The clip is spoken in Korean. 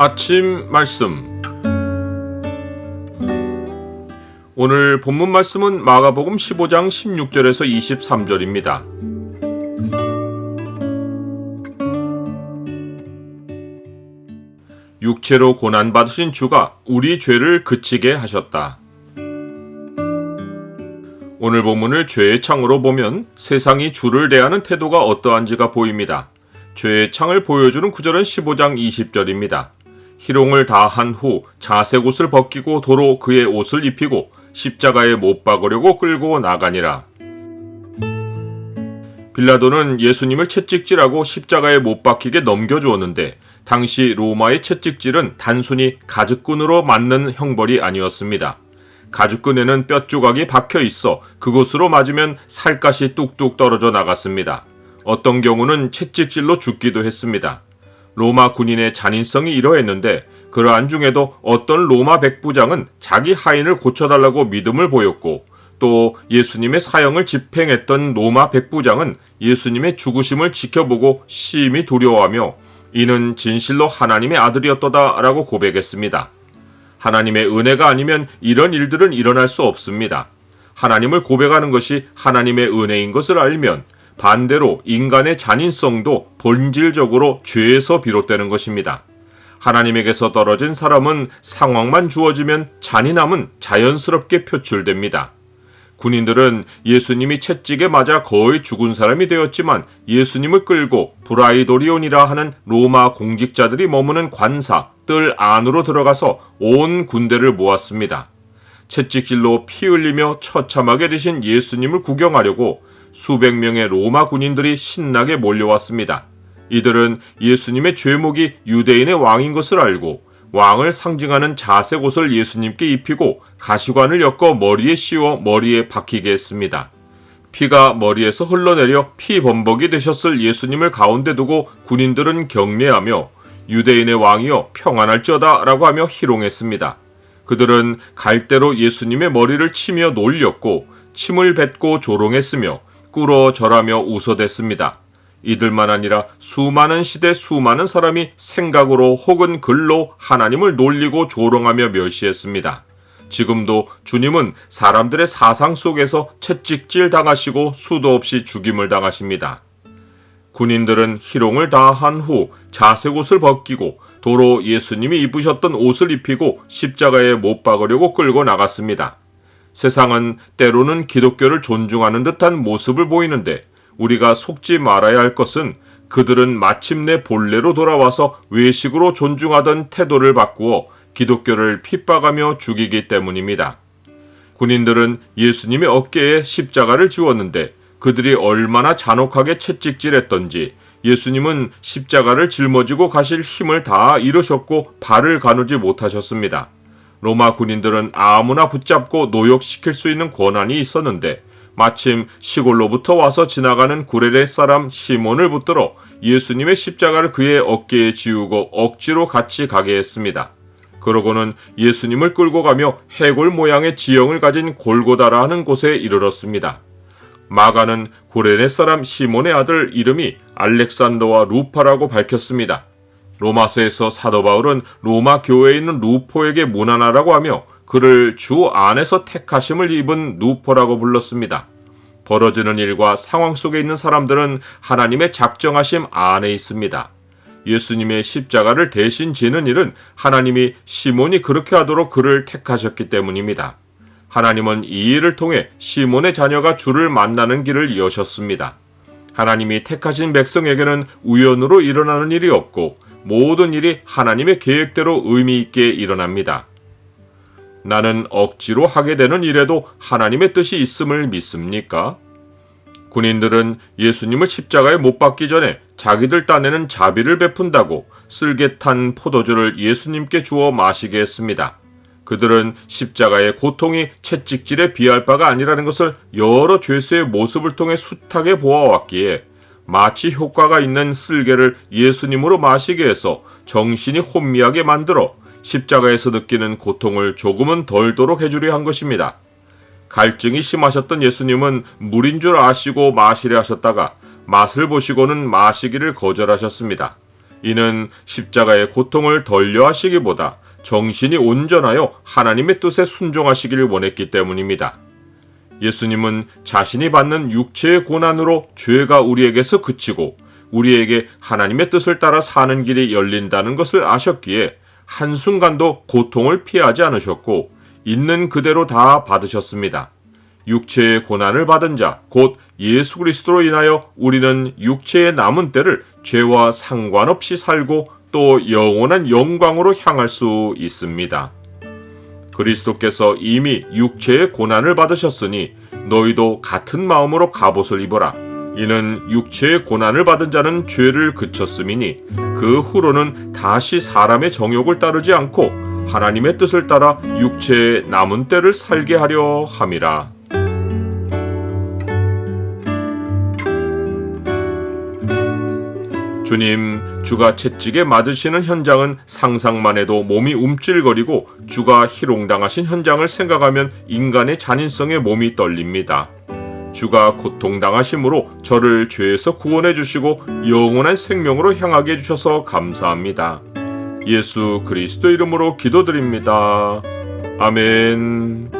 아침 말씀. 오늘 본문 말씀은 마가복음 15장 16절에서 23절입니다. 육체로 고난받으신 주가 우리 죄를 그치게 하셨다. 오늘 본문을 죄의 창으로 보면 세상이 주를 대하는 태도가 어떠한지가 보입니다. 죄의 창을 보여주는 구절은 15장 20절입니다. 희롱을 다한 후 자색 옷을 벗기고 도로 그의 옷을 입히고 십자가에 못 박으려고 끌고 나가니라. 빌라도는 예수님을 채찍질하고 십자가에 못 박히게 넘겨주었는데 당시 로마의 채찍질은 단순히 가죽끈으로 맞는 형벌이 아니었습니다. 가죽끈에는 뼈 조각이 박혀 있어 그곳으로 맞으면 살갗이 뚝뚝 떨어져 나갔습니다. 어떤 경우는 채찍질로 죽기도 했습니다. 로마 군인의 잔인성이 이러했는데 그러한 중에도 어떤 로마 백부장은 자기 하인을 고쳐달라고 믿음을 보였고 또 예수님의 사형을 집행했던 로마 백부장은 예수님의 죽으심을 지켜보고 심히 두려워하며 이는 진실로 하나님의 아들이었도다 라고 고백했습니다. 하나님의 은혜가 아니면 이런 일들은 일어날 수 없습니다. 하나님을 고백하는 것이 하나님의 은혜인 것을 알면 반대로 인간의 잔인성도 본질적으로 죄에서 비롯되는 것입니다. 하나님에게서 떨어진 사람은 상황만 주어지면 잔인함은 자연스럽게 표출됩니다. 군인들은 예수님이 채찍에 맞아 거의 죽은 사람이 되었지만 예수님을 끌고 브라이도리온이라 하는 로마 공직자들이 머무는 관사, 뜰 안으로 들어가서 온 군대를 모았습니다. 채찍질로 피 흘리며 처참하게 되신 예수님을 구경하려고 수백 명의 로마 군인들이 신나게 몰려왔습니다. 이들은 예수님의 죄목이 유대인의 왕인 것을 알고 왕을 상징하는 자색 옷을 예수님께 입히고 가시관을 엮어 머리에 씌워 머리에 박히게 했습니다. 피가 머리에서 흘러내려 피범벅이 되셨을 예수님을 가운데 두고 군인들은 경례하며 유대인의 왕이여 평안할지어다 라고 하며 희롱했습니다. 그들은 갈대로 예수님의 머리를 치며 놀렸고 침을 뱉고 조롱했으며 꿇어 절하며 웃어댔습니다. 이들만 아니라 수많은 시대 수많은 사람이 생각으로 혹은 글로 하나님을 놀리고 조롱하며 멸시했습니다. 지금도 주님은 사람들의 사상 속에서 채찍질 당하시고 수도 없이 죽임을 당하십니다. 군인들은 희롱을 다한 후 자색 옷을 벗기고 도로 예수님이 입으셨던 옷을 입히고 십자가에 못 박으려고 끌고 나갔습니다. 세상은 때로는 기독교를 존중하는 듯한 모습을 보이는데 우리가 속지 말아야 할 것은 그들은 마침내 본래로 돌아와서 외식으로 존중하던 태도를 바꾸어 기독교를 핍박하며 죽이기 때문입니다. 군인들은 예수님의 어깨에 십자가를 지웠는데 그들이 얼마나 잔혹하게 채찍질했던지 예수님은 십자가를 짊어지고 가실 힘을 다 잃으셨고 발을 가누지 못하셨습니다. 로마 군인들은 아무나 붙잡고 노역시킬 수 있는 권한이 있었는데 마침 시골로부터 와서 지나가는 구레네 사람 시몬을 붙들어 예수님의 십자가를 그의 어깨에 지우고 억지로 같이 가게 했습니다. 그러고는 예수님을 끌고 가며 해골 모양의 지형을 가진 골고다라 하는 곳에 이르렀습니다. 마가는 구레네 사람 시몬의 아들 이름이 알렉산더와 루파라고 밝혔습니다. 로마서에서 사도 바울은 로마 교회에 있는 루포에게 문안하라고 하며 그를 주 안에서 택하심을 입은 누포라고 불렀습니다. 벌어지는 일과 상황 속에 있는 사람들은 하나님의 작정하심 안에 있습니다. 예수님의 십자가를 대신 지는 일은 하나님이 시몬이 그렇게 하도록 그를 택하셨기 때문입니다. 하나님은 이 일을 통해 시몬의 자녀가 주를 만나는 길을 여셨습니다. 하나님이 택하신 백성에게는 우연으로 일어나는 일이 없고 모든 일이 하나님의 계획대로 의미 있게 일어납니다. 나는 억지로 하게 되는 일에도 하나님의 뜻이 있음을 믿습니까? 군인들은 예수님을 십자가에 못 박기 전에 자기들 딴에는 자비를 베푼다고 쓸개 탄 포도주를 예수님께 주어 마시게 했습니다. 그들은 십자가의 고통이 채찍질에 비할 바가 아니라는 것을 여러 죄수의 모습을 통해 숱하게 보아왔기에 마치 효과가 있는 쓸개를 예수님으로 마시게 해서 정신이 혼미하게 만들어 십자가에서 느끼는 고통을 조금은 덜도록 해주려 한 것입니다. 갈증이 심하셨던 예수님은 물인 줄 아시고 마시려 하셨다가 맛을 보시고는 마시기를 거절하셨습니다. 이는 십자가의 고통을 덜려 하시기보다 정신이 온전하여 하나님의 뜻에 순종하시기를 원했기 때문입니다. 예수님은 자신이 받는 육체의 고난으로 죄가 우리에게서 그치고 우리에게 하나님의 뜻을 따라 사는 길이 열린다는 것을 아셨기에 한순간도 고통을 피하지 않으셨고 있는 그대로 다 받으셨습니다. 육체의 고난을 받은 자, 곧 예수 그리스도로 인하여 우리는 육체의 남은 때를 죄와 상관없이 살고 또 영원한 영광으로 향할 수 있습니다. 그리스도께서 이미 육체의 고난을 받으셨으니 너희도 같은 마음으로 갑옷을 입어라. 이는 육체의 고난을 받은 자는 죄를 그쳤음이니 그 후로는 다시 사람의 정욕을 따르지 않고 하나님의 뜻을 따라 육체의 남은 때를 살게 하려 함이라. 주님, 주가 채찍에 맞으시는 현장은 상상만 해도 몸이 움찔거리고 주가 희롱당하신 현장을 생각하면 인간의 잔인성에 몸이 떨립니다. 주가 고통당하심으로 저를 죄에서 구원해 주시고 영원한 생명으로 향하게 해주셔서 감사합니다. 예수 그리스도 이름으로 기도드립니다. 아멘.